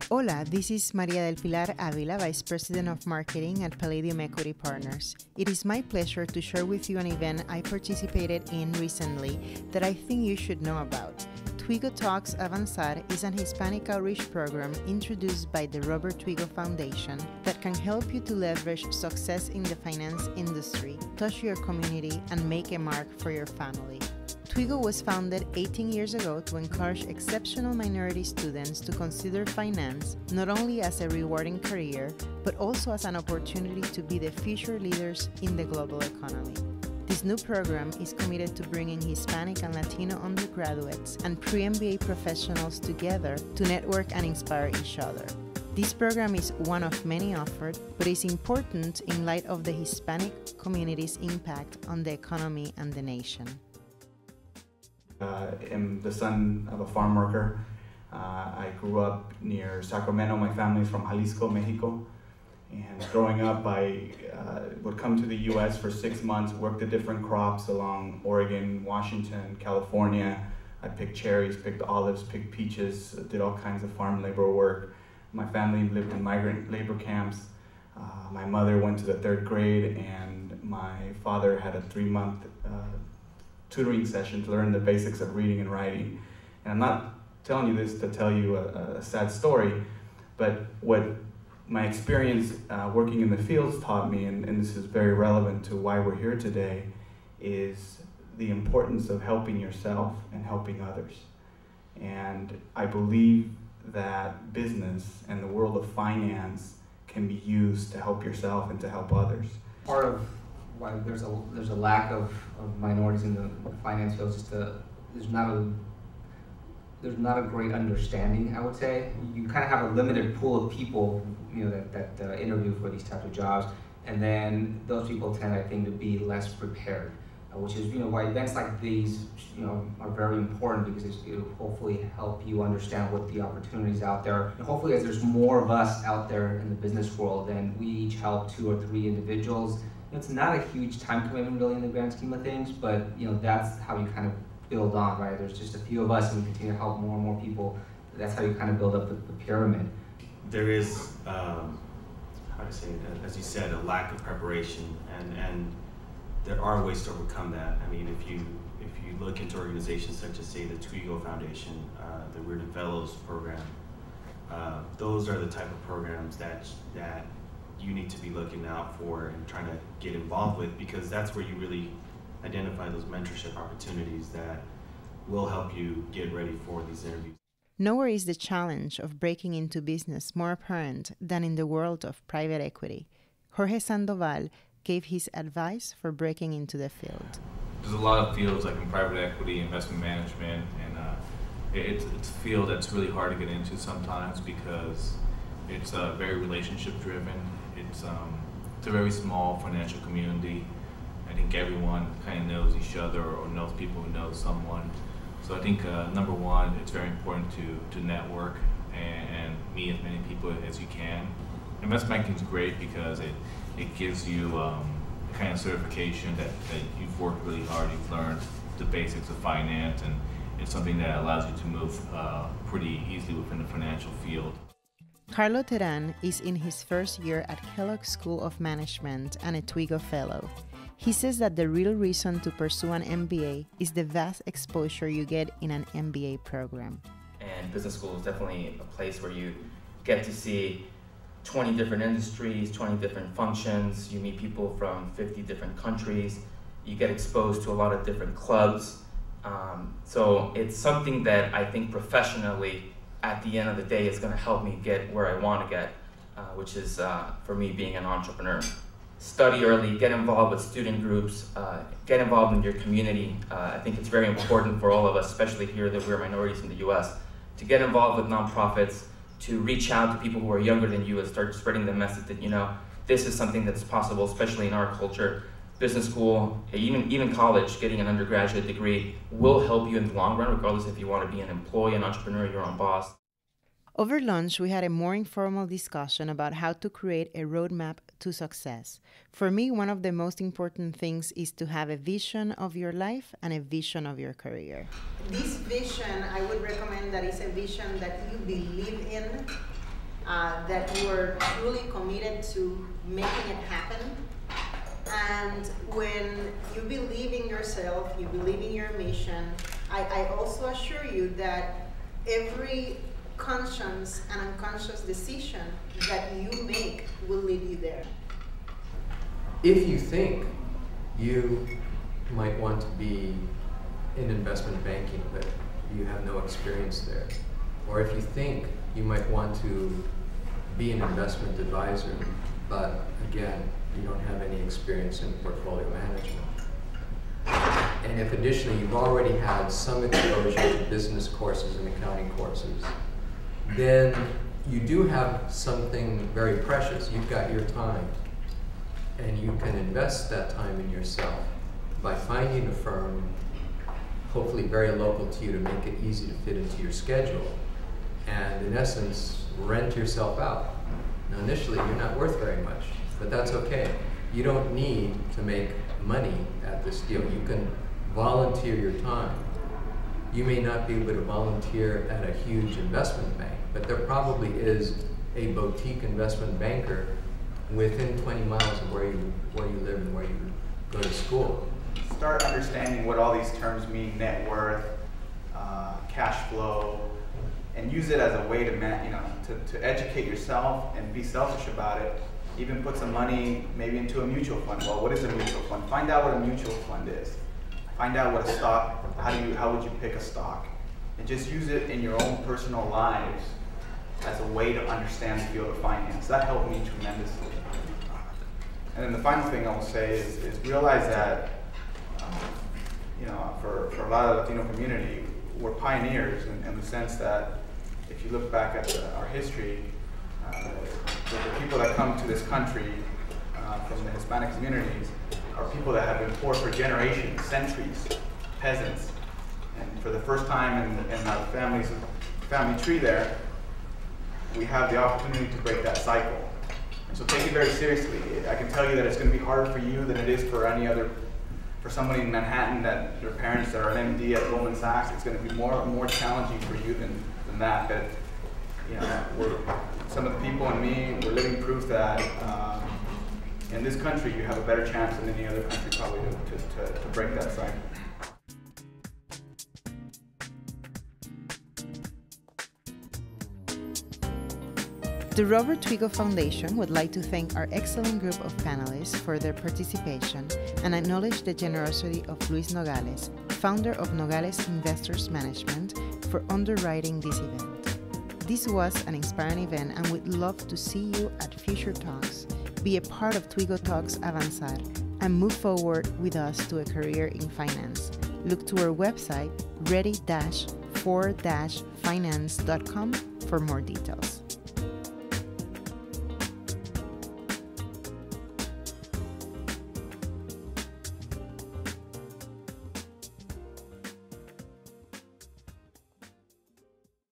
Hola, this is Maria del Pilar Avila, Vice President of Marketing at Palladium Equity Partners. It is my pleasure to share with you an event I participated in recently that I think you should know about. ToigoTalks Avanzár is an Hispanic outreach program introduced by the Robert Toigo Foundation that can help you to leverage success in the finance industry, touch your community, and make a mark for your family. Toigo was founded 18 years ago to encourage exceptional minority students to consider finance not only as a rewarding career, but also as an opportunity to be the future leaders in the global economy. This new program is committed to bringing Hispanic and Latino undergraduates and pre-MBA professionals together to network and inspire each other. This program is one of many offered, but is important in light of the Hispanic community's impact on the economy and the nation. I'm the son of a farm worker. I grew up near Sacramento. My family's from Jalisco, Mexico. And growing up, I would come to the US for 6 months, work the different crops along Oregon, Washington, California. I picked cherries, picked olives, picked peaches, did all kinds of farm labor work. My family lived in migrant labor camps. My mother went to the 3rd grade, and my father had a 3-month tutoring session to learn the basics of reading and writing. And I'm not telling you this to tell you a sad story, but what my experience working in the fields taught me, and this is very relevant to why we're here today, is the importance of helping yourself and helping others. And I believe that business and the world of finance can be used to help yourself and to help others. Part of why there's a lack of minorities in the finance field is just there's not a great understanding, I would say. You kind of have a limited pool of people, that interview for these types of jobs, and then those people tend, I think, to be less prepared, which is why events like these are very important, because it'll hopefully help you understand what the opportunities out there. And hopefully, as there's more of us out there in the business world, then we each help 2 or 3 individuals. It's not a huge time commitment really in the grand scheme of things, but that's how you kind of build on, right? There's just a few of us and we continue to help more and more people. That's how you kind of build up the pyramid. There is, how to say it, as you said, a lack of preparation, and there are ways to overcome that. I mean, if you look into organizations such as, say, the Toigo Foundation, the Weird and Fellows program, those are the type of programs that you need to be looking out for and trying to get involved with, because that's where you really identify those mentorship opportunities that will help you get ready for these interviews. Nowhere is the challenge of breaking into business more apparent than in the world of private equity. Jorge Sandoval gave his advice for breaking into the field. There's a lot of fields like in private equity, investment management, and it's a field that's really hard to get into sometimes because it's very relationship driven. It's a very small financial community. I think everyone kind of knows each other or knows people who know someone. So I think number one, it's very important to network and meet as many people as you can. Investment banking is great because it gives you the kind of certification that you've worked really hard, you've learned the basics of finance, and it's something that allows you to move pretty easily within the financial field. Carlo Teran is in his first year at Kellogg School of Management and a Toigo Fellow. He says that the real reason to pursue an MBA is the vast exposure you get in an MBA program. And business school is definitely a place where you get to see 20 different industries, 20 different functions. You meet people from 50 different countries. You get exposed to a lot of different clubs. So it's something that I think professionally, at the end of the day, is going to help me get where I want to get, which is, for me, being an entrepreneur. Study early, get involved with student groups, get involved in your community. I think it's very important for all of us, especially here that we're minorities in the US, to get involved with nonprofits, to reach out to people who are younger than you and start spreading the message that, this is something that's possible, especially in our culture. Business school, even college, getting an undergraduate degree will help you in the long run, regardless if you want to be an employee, an entrepreneur, your own boss. Over lunch, we had a more informal discussion about how to create a roadmap to success. For me, one of the most important things is to have a vision of your life and a vision of your career. This vision, I would recommend that is a vision that you believe in that you are truly committed to making it happen. And when you believe in yourself, you believe in your mission, I also assure you that every conscious and unconscious decision that you make will lead you there. If you think you might want to be in investment banking, but you have no experience there, or if you think you might want to be an investment advisor, but again, you don't have any experience in portfolio management, and if additionally you've already had some exposure to business courses and accounting courses, then you do have something very precious. You've got your time, and you can invest that time in yourself by finding a firm, hopefully very local to you, to make it easy to fit into your schedule, and in essence, rent yourself out. Now initially, you're not worth very much, but that's okay. You don't need to make money at this deal. You can volunteer your time. You may not be able to volunteer at a huge investment bank, but there probably is a boutique investment banker within 20 miles of where you live and where you go to school. Start understanding what all these terms mean: net worth, cash flow, and use it as a way to educate yourself and be selfish about it. Even put some money maybe into a mutual fund. Well, what is a mutual fund? Find out what a mutual fund is. Find out what a stock, how would you pick a stock? And just use it in your own personal lives as a way to understand the field of finance. That helped me tremendously. And then the final thing I will say is realize that for a lot of the Latino community, we're pioneers in the sense that if you look back at our history, the people that come to this country from the Hispanic communities are people that have been poor for generations, centuries, peasants. And for the first time in our family tree there, we have the opportunity to break that cycle. And so take it very seriously. I can tell you that it's going to be harder for you than it is for somebody in Manhattan that their parents are an MD at Goldman Sachs. It's going to be more challenging for you than that. But some of the people and me, we're living proof that in this country you have a better chance than any other country probably to break that cycle. The Robert Toigo Foundation would like to thank our excellent group of panelists for their participation and acknowledge the generosity of Luis Nogales, founder of Nogales Investors Management, for underwriting this event. This was an inspiring event, and we'd love to see you at future talks. Be a part of ToigoTalks Avanzár and move forward with us to a career in finance. Look to our website, ready-for-finance.com for more details.